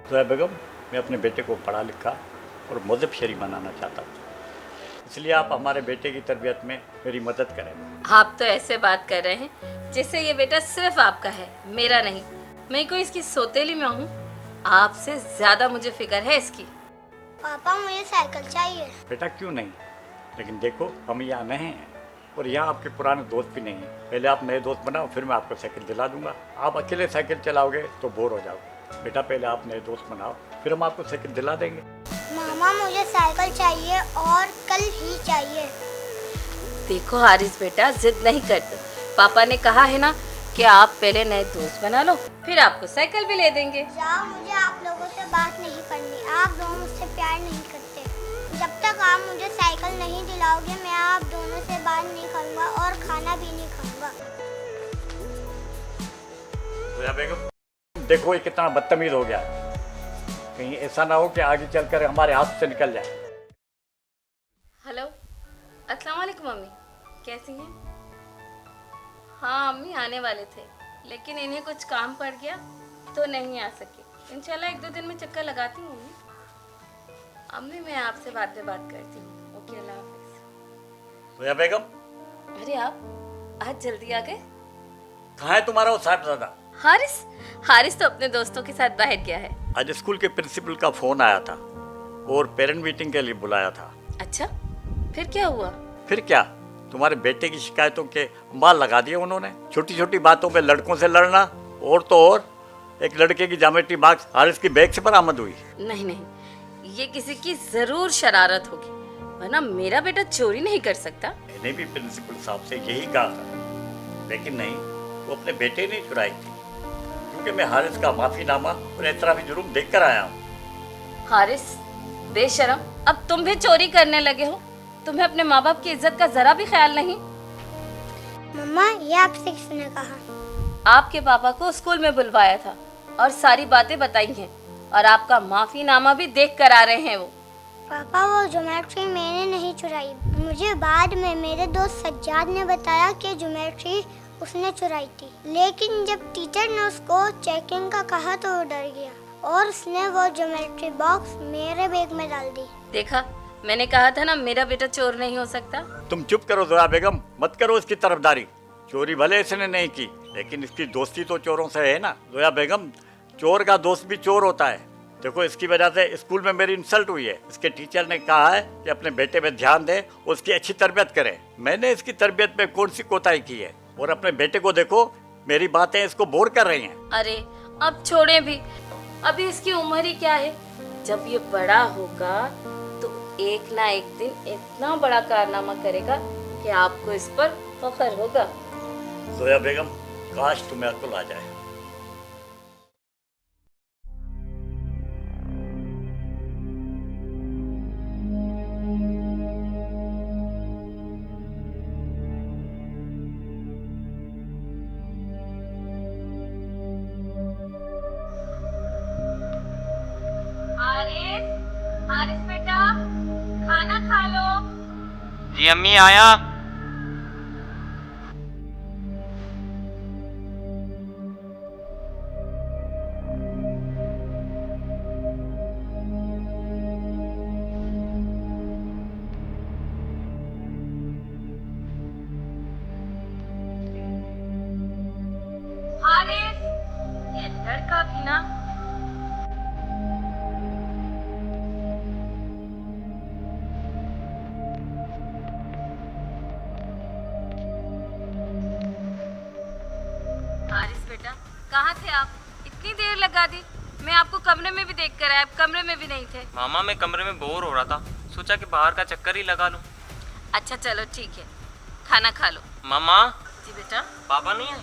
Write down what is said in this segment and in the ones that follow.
ज़ोया बेगम, मैं अपने बेटे को पढ़ा लिखा और मज़हब शरीफ बनाना चाहता हूँ, इसलिए आप हमारे बेटे की तरबियत में मेरी मदद करें। आप तो ऐसे बात कर रहे हैं जैसे ये बेटा सिर्फ आपका है, मेरा नहीं। मैं कोई इसकी सौतेली में हूँ। आपसे ज्यादा मुझे फिक्र है इसकी। पापा मुझे साइकिल चाहिए। बेटा क्यों नहीं, लेकिन देखो हम यहाँ नए हैं और यहाँ आपके पुराने दोस्त भी नहीं हैं। पहले आप नए दोस्त बनाओ, फिर मैं आपको साइकिल दिला दूंगा। आप अकेले साइकिल चलाओगे तो बोर हो जाओगे। बेटा पहले आप नए दोस्त बनाओ, फिर हम आपको साइकिल दिला देंगे। मामा मुझे साइकिल चाहिए और कल ही चाहिए। देखो हारिस बेटा, जिद नहीं करते। पापा ने कहा है ना कि आप पहले नए दोस्त बना लो, फिर आपको साइकिल भी ले देंगे। जाओ, मुझे आप लोगों से बात नहीं करनी। आप दोनों मुझसे प्यार नहीं करते। जब तक आप मुझे साइकिल नहीं दिलाओगे, मैं आप दोनों से बात नहीं करूँगा और खाना भी नहीं खाऊंगा। ज़ोया बेगम, देखो ये कितना बदतमीज हो गया। कहीं ऐसा ना हो कि आगे चलकर हमारे हाथ से निकल जाए। हेलो, अस्सलाम वालेकुम मम्मी, कैसी हैं? हाँ अम्मी आने वाले थे, लेकिन इन्हें कुछ काम पड़ गया तो नहीं आ सके। इंशाल्लाह 1-2 दिन में चक्कर लगाती हूँ अम्मी। मैं आपसे बाद में बात करती हूँ। ओके, अल्लाह हाफिज़। ज़ोया बेगम, अरे आप आज जल्दी आ गए? कहाँ है तुम्हारा वो साहिबजादा? हारिस तो अपने दोस्तों के साथ बाहर गया है। आज स्कूल के प्रिंसिपल का फ़ोन आया था और पेरेंट मीटिंग के लिए बुलाया था। अच्छा, फिर क्या हुआ? फिर क्या, तुम्हारे बेटे की शिकायतों के अंबार लगा दिए उन्होंने। छोटी छोटी बातों पे लड़कों से लड़ना, और तो और एक लड़के की ज्योमेट्री बॉक्स हारिस की बैग से बरामद हुई। नहीं, ये किसी की जरूर शरारत होगी, वरना मेरा बेटा चोरी नहीं कर सकता। मैंने भी प्रिंसिपल साहब से यही कहा था, लेकिन नहीं, वो अपने बेटे ने चुराई थी, क्योंकि मैं हारिस का माफीनामा और एतराफी जुर्म देख कर आया हूँ। हारिस बेशरम, अब तुम भी चोरी करने लगे हो। तुम्हें अपने माँ बाप की इज्जत का जरा भी ख्याल नहीं। मम्मा, ये आपसे किसने कहा? आपके पापा को स्कूल में बुलवाया था और सारी बातें बताई हैं, और आपका माफीनामा भी देख कर आ रहे हैं वो। पापा, वो ज्योमेट्री मैंने नहीं चुराई। मुझे बाद में मेरे दोस्त सज्जाद ने बताया कि ज्योमेट्री उसने चुराई थी, लेकिन जब टीचर ने उसको चेकिंग का कहा तो वो डर गया और उसने वो ज्योमेट्री बॉक्स मेरे बैग में डाल दी। देखा, मैंने कहा था ना मेरा बेटा चोर नहीं हो सकता। तुम चुप करो ज़ोया बेगम, मत करो इसकी तरफदारी। चोरी भले इसने नहीं की, लेकिन इसकी दोस्ती तो चोरों से है ना। ज़ोया बेगम, चोर का दोस्त भी चोर होता है। देखो, इसकी वजह से स्कूल में मेरी इंसल्ट हुई है। इसके टीचर ने कहा है कि अपने बेटे पे ध्यान दे, उसकी अच्छी तरबियत करें। मैंने इसकी तरबियत में कौन सी कोताही की है? और अपने बेटे को देखो, मेरी बातें इसको बोर कर रही हैं। अरे अब छोड़े भी, अभी इसकी उम्र ही क्या है। जब ये बड़ा होगा तो एक ना एक दिन इतना बड़ा कारनामा करेगा कि आपको इस पर फख्र होगा। ज़ोया बेगम, काश तुम्हें अक्ल आ जाए। हारिस बेटा, खाना खा लो। जी अम्मी, आया। हारिस, ये लड़का भी ना। हारिस बेटा, कहाँ थे आप? इतनी देर लगा दी। मैं आपको कमरे में भी देख कर आया, आप कमरे में भी नहीं थे। मामा, मैं कमरे में बोर हो रहा था, सोचा कि बाहर का चक्कर ही लगा लूं। अच्छा चलो ठीक है, खाना खा लो। मामा, जी बेटा। पापा नहीं आए?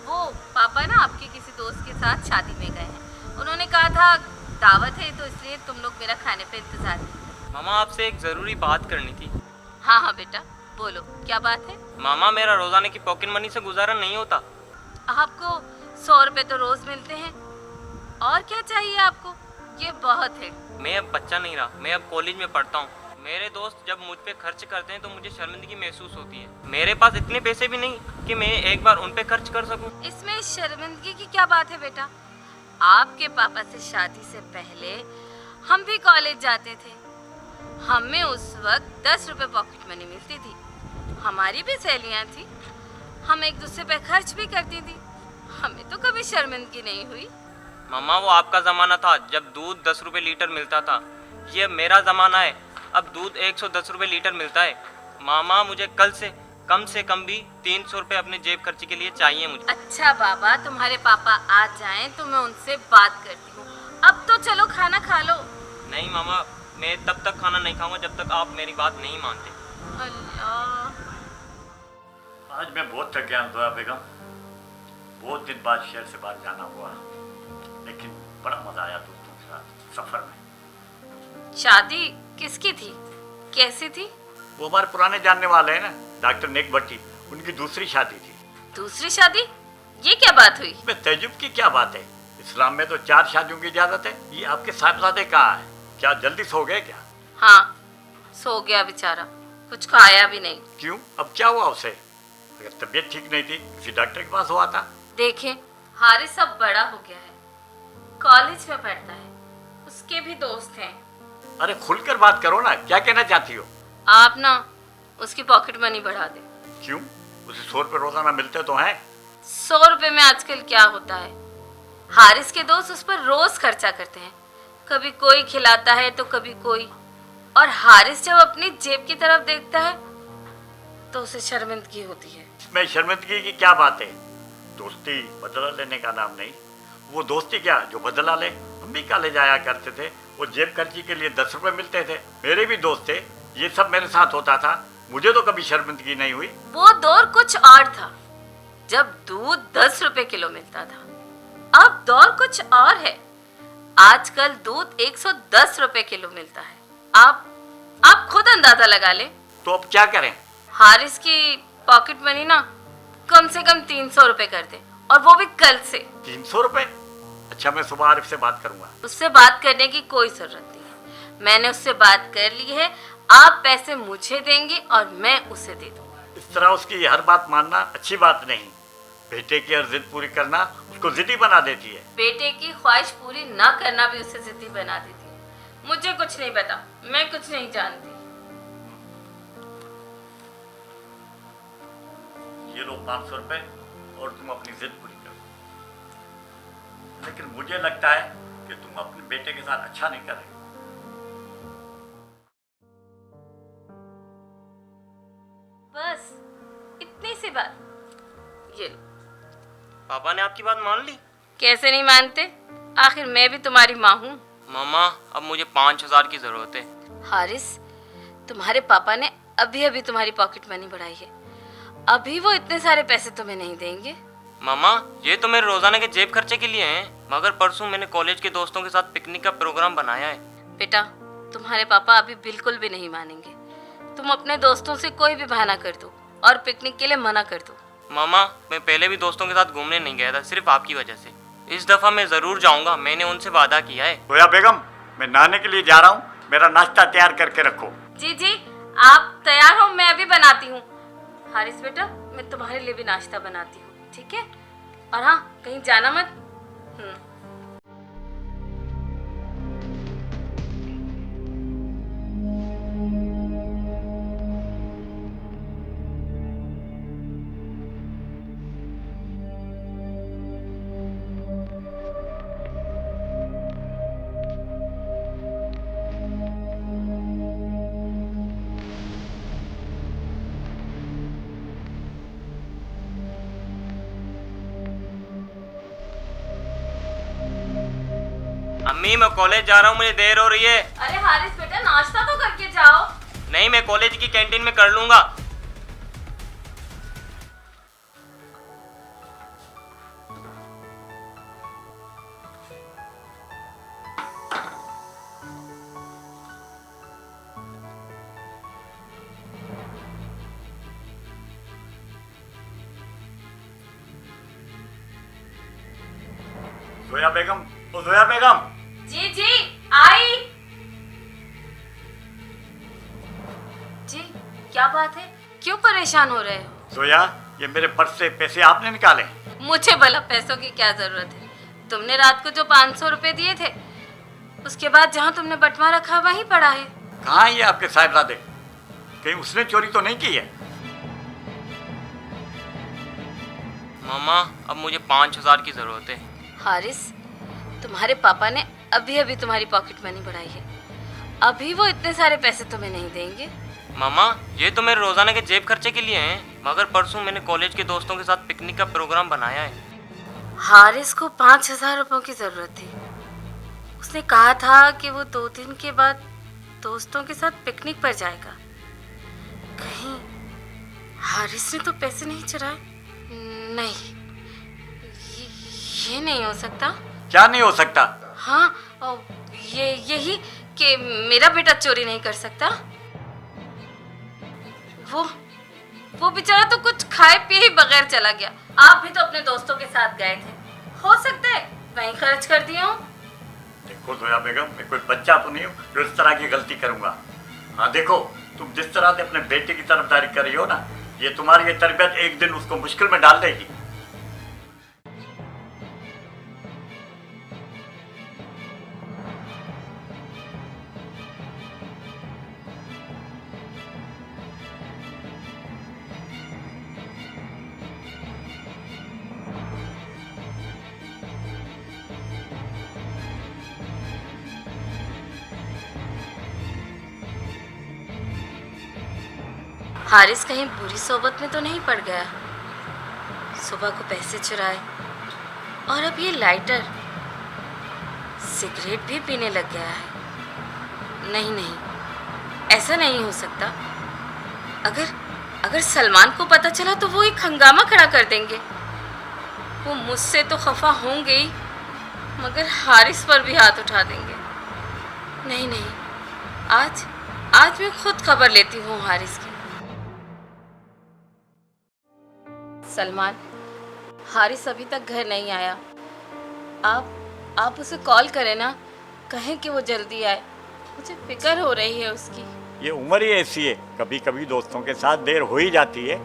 वो पापा ना आपके किसी दोस्त के साथ शादी में गए हैं। उन्होंने कहा था दावत है, तो इसलिए तुम लोग मेरा खाने पे इंतजार कीजिए। मामा, आपसे एक जरूरी बात करनी थी। हाँ बेटा, बोलो क्या बात है। मामा, मेरा रोजाने की पॉकेट मनी से गुजारा नहीं होता। आपको 100 रुपए तो रोज मिलते हैं, और क्या चाहिए आपको? ये बहुत है। मैं अब बच्चा नहीं रहा, मैं अब कॉलेज में पढ़ता हूँ। मेरे दोस्त जब मुझ पे खर्च करते हैं तो मुझे शर्मिंदगी महसूस होती है। मेरे पास इतने पैसे भी नहीं कि मैं एक बार उन पे खर्च कर सकूं। इसमें शर्मिंदगी की क्या बात है बेटा? आपके पापा से शादी से पहले हम भी कॉलेज जाते थे। हमें उस वक्त 10 रुपए पॉकेट मनी मिलती थी। हमारी भी सहेलियां थी, हम एक दूसरे पे खर्च भी करती थी। हमें तो कभी शर्मिंदगी नहीं हुई। मामा वो आपका ज़माना था जब दूध 10 रुपये लीटर मिलता था। ये मेरा ज़माना है, अब दूध 110 रुपये लीटर मिलता है। मामा मुझे कल से कम भी 300 रुपये अपने जेब खर्ची के लिए चाहिए मुझे। अच्छा बाबा, तुम्हारे पापा आ जाएं तो मैं उनसे बात करती हूँ। अब तो चलो खाना खा लो। नहीं मामा, मैं तब तक खाना नहीं खाऊंगा जब तक आप मेरी बात नहीं मानते। अल्लाह, आज मैं बहुत थक गया हूँ जोया बेगम। बहुत दिन बाद शहर से बाहर जाना हुआ, लेकिन बड़ा मजा आया दोस्तों के साथ सफर में। शादी किसकी थी, कैसी थी? वो हमारे पुराने जानने वाले हैं ना, डॉक्टर नेक भट्टी, उनकी दूसरी शादी थी। दूसरी शादी? ये क्या बात हुई? इसमें तजुब की क्या बात है? इस्लाम में तो 4 शादियों की इजाजत है। ये आपके साहबजादे कहाँ है? क्या जल्दी सो गए क्या? हाँ, सो गया बेचारा, कुछ खाया भी नहीं। क्यों, अब क्या हुआ उसे? अगर तबीयत ठीक नहीं थी किसी डॉक्टर के पास हुआ था। देखें, हारिस अब बड़ा हो गया है, कॉलेज में पढ़ता है, उसके भी दोस्त हैं। अरे खुलकर बात करो ना, क्या कहना चाहती हो? आप ना उसकी पॉकेट मनी बढ़ा दे। क्यों, उसे 100 रुपये रोजाना मिलते तो हैं। 100 रुपए में आजकल क्या होता है? हारिस के दोस्त उस पर रोज खर्चा करते हैं, कभी कोई खिलाता है तो कभी कोई। और हारिस जब अपनी जेब की तरफ देखता है तो उसे शर्मिंदगी होती है। इसमें शर्मिंदगी की क्या बात है? दोस्ती बदला लेने का नाम नहीं। वो दोस्ती क्या जो बदला ले? हम भी कॉलेज आया करते थे, वो जेब खर्ची के लिए 10 रुपये मिलते थे। मेरे भी दोस्त थे, ये सब मेरे साथ होता था, मुझे तो कभी शर्मिंदगी नहीं हुई। वो दौर कुछ और था जब दूध 10 रुपए किलो मिलता था। अब दौर कुछ और है, आजकल दूध 110 रुपए किलो मिलता है। आप खुद अंदाजा लगा ले। तो अब क्या करें? हारिस की पॉकेट मनी ना कम से कम 300 रुपए कर दे, और वो भी कल से। 300 रुपये? अच्छा, मैं सुबह आरिफ से बात करूंगा। उससे बात करने की कोई जरूरत नहीं है, मैंने उससे बात कर ली है। आप पैसे मुझे देंगे और मैं उसे दे दूंगा। इस तरह उसकी हर बात मानना अच्छी बात नहीं। बेटे की हर जिद पूरी करना उसको जिद्दी बना देती है। बेटे की ख्वाहिश पूरी ना करना भी उसे जिद्दी बना देती है। मुझे कुछ नहीं पता, मैं कुछ नहीं जानती। ये लो 500 रुपये और तुम अपनी जिद पूरी करो। लेकिन मुझे लगता है कि तुम अपने बेटे के साथ अच्छा नहीं कर रहे। बस इतनी सी बात। ये लो। पापा ने आपकी बात मान ली? कैसे नहीं मानते, आखिर मैं भी तुम्हारी माँ हूँ। मामा अब मुझे 5000 की ज़रूरत है। हारिस, तुम्हारे पापा ने अभी अभी तुम्हारी पॉकेट मनी बढ़ाई है, अभी वो इतने सारे पैसे तुम्हें नहीं देंगे। मामा ये तो मेरे रोजाना के जेब खर्चे के लिए हैं, मगर परसों मैंने कॉलेज के दोस्तों के साथ पिकनिक का प्रोग्राम बनाया है। बेटा, तुम्हारे पापा अभी बिल्कुल भी नहीं मानेंगे। तुम अपने दोस्तों से कोई भी बहाना कर दो और पिकनिक के लिए मना कर दो। मामा मैं पहले भी दोस्तों के साथ घूमने नहीं गया था, सिर्फ आपकी वजह से। इस दफ़ा मैं ज़रूर जाऊंगा, मैंने उनसे वादा किया है। जोया बेगम, मैं नहाने के लिए जा रहा हूँ, मेरा नाश्ता तैयार करके रखो। जी जी, आप तैयार हो, मैं अभी बनाती हूँ। हारिस बेटा, मैं तुम्हारे लिए भी नाश्ता बनाती हूँ, ठीक है? और हाँ, कहीं जाना मत। अम्मी मैं कॉलेज जा रहा हूँ, मुझे देर हो रही है। अरे हारिस बेटा, नाश्ता तो करके जाओ। नहीं, मैं कॉलेज की कैंटीन में कर लूंगा। जोया बेगम, ओ जोया बेगम। जी जी, आई। जी, क्या बात है, क्यों परेशान हो रहे हो? जोया, ये मेरे पर्स से पैसे आपने निकाले? मुझे भला पैसों की क्या जरूरत है? तुमने रात को जो 500 रुपए दिए थे, उसके बाद जहाँ तुमने बंटवा रखा वहीं पड़ा है। कहाँ है ये आपके साहिबजादे? कहीं उसने चोरी तो नहीं की है? मामा अब मुझे 5000 की ज़रूरत है। हारिस, तुम्हारे पापा ने अभी अभी तुम्हारी पॉकेट मनी बढ़ाई है, अभी वो इतने सारे पैसे तुम्हें नहीं देंगे। मामा ये तो मेरे रोज़ाना के जेब खर्चे के लिए हैं, मगर परसों मैंने कॉलेज के दोस्तों के साथ पिकनिक का प्रोग्राम बनाया है। हारिस को 5000 रुपयों की ज़रूरत थी। उसने कहा था कि वो 2 दिन के बाद दोस्तों के साथ पिकनिक पर जाएगा। कहीं हारिस ने तो पैसे नहीं चुराए? नहीं, ये नहीं हो सकता। क्या नहीं हो सकता? हाँ, यही कि मेरा बेटा चोरी नहीं कर सकता। वो बेचारा तो कुछ खाए पिए ही बगैर चला गया। आप भी तो अपने दोस्तों के साथ गए थे, हो सकता है वहीं खर्च कर दिया हो। देखो जोया बेगम, मैं कोई बच्चा तो नहीं हूँ जो इस तरह की गलती करूंगा। हाँ देखो, तुम जिस तरह से अपने बेटे की तरफदारी कर रही हो ना, ये तुम्हारी ये तरबियत एक दिन उसको मुश्किल में डाल देगी। हारिस कहीं बुरी सोबत में तो नहीं पड़ गया? सुबह को पैसे चुराए और अब ये लाइटर, सिगरेट भी पीने लग गया है। नहीं नहीं, ऐसा नहीं हो सकता। अगर सलमान को पता चला तो वो एक हंगामा खड़ा कर देंगे। वो मुझसे तो खफा होंगे ही, मगर हारिस पर भी हाथ उठा देंगे। नहीं नहीं, आज मैं खुद खबर लेती हूँ हारिस की। सलमान, हारिस अभी तक घर नहीं आया। आप उसे कॉल करें ना, कहें कि वो जल्दी आए। मुझे फिक्र हो रही है उसकी। ये उम्र ही ऐसी है, कभी कभी दोस्तों के साथ देर हो ही जाती है।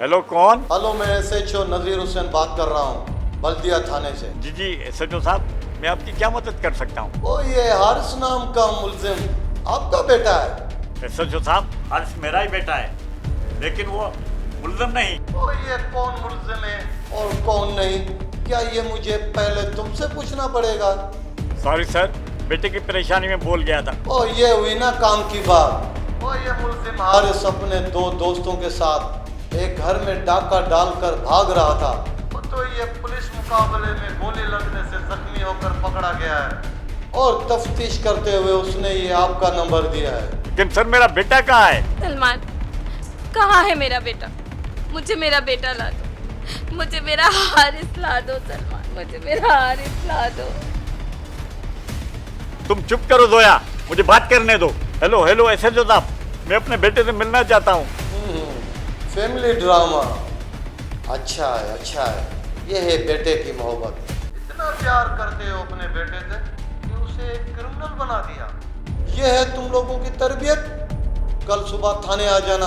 हेलो, कौन? हेलो, मैं SHO नज़ीर हुसैन बात कर रहा हूँ, बल्दिया थाने से। जी जी SHO साहब, मैं आपकी क्या मदद कर सकता हूँ? ओ, ये हारिस नाम का मुल्जिम आपका बेटा है? SHO साहब, हारिस मेरा ही बेटा है, लेकिन वो मुल्जिम नहीं। ओ, ये कौन मुल्जिम है और कौन नहीं, क्या ये मुझे पहले तुमसे पूछना पड़ेगा? सॉरी सर, बेटे की परेशानी में बोल गया था। ओ, ये हुई ना काम की बात। ओ, ये मुल्जिम हारिस अपने 2 दोस्तों के साथ एक घर में डाका डालकर भाग रहा था, तो ये पुलिस मुकाबले में गोली लगने से जख्मी होकर पकड़ा गया है और तफ्तीश करते हुए उसने ये आपका नंबर दिया है। लेकिन सर, मेरा बेटा कहाँ है? सलमान, कहाँ है मेरा बेटा? मुझे मेरा बेटा ला दो, मुझे मेरा हारिस ला दो। सलमान, मुझे मेरा हारिस ला दो। तुम चुप करो जोया, मुझे बात करने दो। हेलो हेलो SHO साहब, मैं अपने बेटे से मिलना चाहता हूँ। फैमिली ड्रामा, अच्छा है, ये है बेटे की मोहब्बत। इतना प्यार करते हो अपने बेटे से कि उसे एक क्रिमिनल बना दिया। ये है तुम लोगों की तरबियत। कल सुबह थाने आ जाना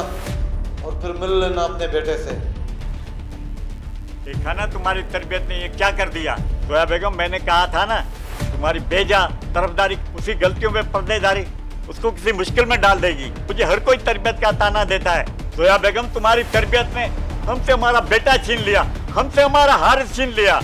और फिर मिल लेना अपने बेटे से। देखा ना तुम्हारी तरबियत ने ये क्या कर दिया। जोया बेगम, मैंने कहा था ना, तुम्हारी बेजा तरफदारी, उसी गलतियों में पर्देदारी उसको किसी मुश्किल में डाल देगी। मुझे हर कोई तरबियत का ताना देता है। जोया बेगम, तुम्हारी तरबियत ने हमसे हमारा बेटा छीन लिया, हमसे हमारा हारिस छीन लिया।